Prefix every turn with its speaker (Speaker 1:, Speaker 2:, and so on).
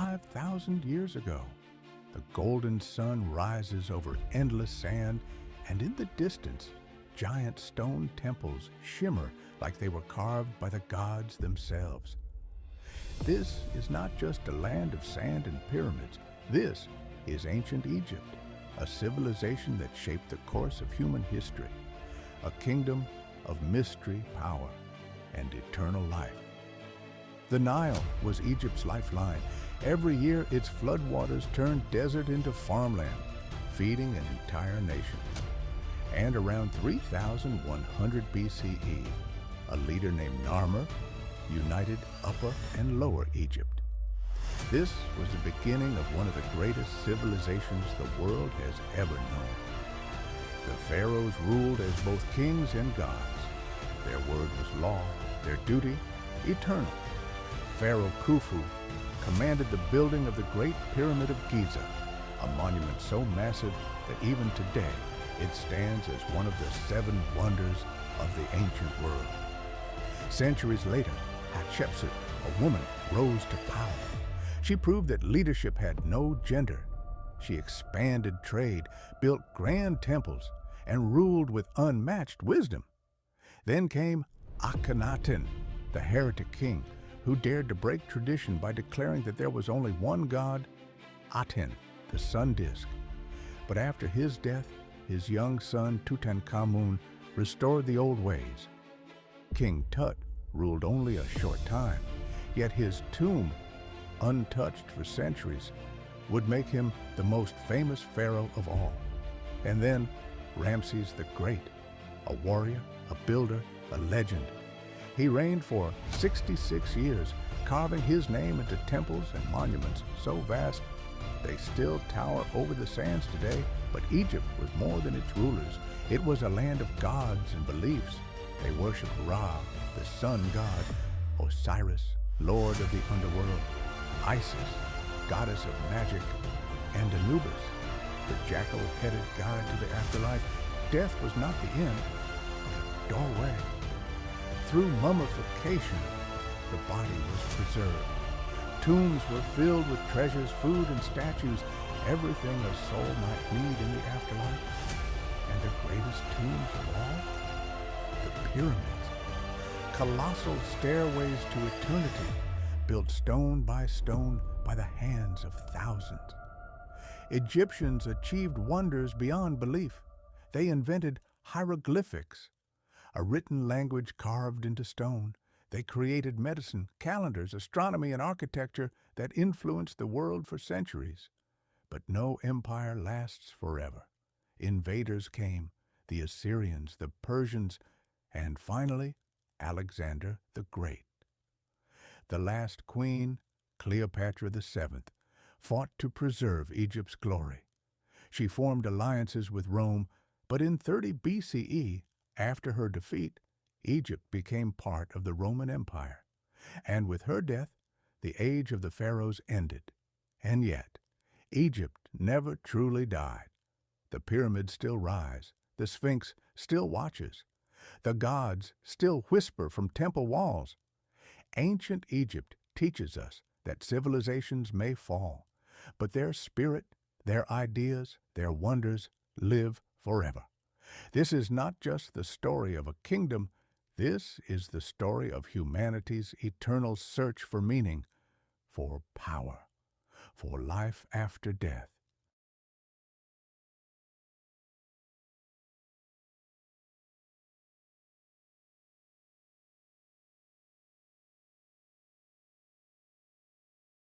Speaker 1: 5,000 years ago. The golden sun rises over endless sand, and in the distance, giant stone temples shimmer like they were carved by the gods themselves. This is not just a land of sand and pyramids. This is ancient Egypt, a civilization that shaped the course of human history, a kingdom of mystery, power, and eternal life. The Nile was Egypt's lifeline. Every year, its floodwaters turned desert into farmland, feeding an entire nation. And around 3100 BCE, a leader named Narmer united Upper and Lower Egypt. This was the beginning of one of the greatest civilizations the world has ever known. The pharaohs ruled as both kings and gods. Their word was law, their duty eternal. Pharaoh Khufu commanded the building of the Great Pyramid of Giza, a monument so massive that even today it stands as one of the 7 wonders of the ancient world. Centuries later, Hatshepsut, a woman, rose to power. She proved that leadership had no gender. She expanded trade, built grand temples, and ruled with unmatched wisdom. Then came Akhenaten, the heretic king, who dared to break tradition by declaring that there was only one god, Aten, the sun disk. But after his death, his young son Tutankhamun restored the old ways. King Tut ruled only a short time, yet his tomb, untouched for centuries, would make him the most famous pharaoh of all. And then Ramses the Great, a warrior, a builder, a legend. He reigned for 66 years, carving his name into temples and monuments so vast they still tower over the sands today. But Egypt was more than its rulers. It was a land of gods and beliefs. They worshipped Ra, the sun god, Osiris, lord of the underworld, Isis, goddess of magic, and Anubis, the jackal-headed guide to the afterlife. Death was not the end, but a doorway. Through mummification, the body was preserved. Tombs were filled with treasures, food, and statues, everything a soul might need in the afterlife. And the greatest tombs of all? The pyramids. Colossal stairways to eternity, built stone by the hands of thousands. Egyptians achieved wonders beyond belief. They invented hieroglyphics, a written language carved into stone. They created medicine, calendars, astronomy, and architecture that influenced the world for centuries. But no empire lasts forever. Invaders came, the Assyrians, the Persians, and finally, Alexander the Great. The last queen, Cleopatra VII, fought to preserve Egypt's glory. She formed alliances with Rome, but in 30 BCE, after her defeat, Egypt became part of the Roman Empire. And with her death, the age of the pharaohs ended. And yet, Egypt never truly died. The pyramids still rise. The Sphinx still watches. The gods still whisper from temple walls. Ancient Egypt teaches us that civilizations may fall, but their spirit, their ideas, their wonders live forever. This is not just the story of a kingdom. This is the story of humanity's eternal search for meaning, for power, for life after death.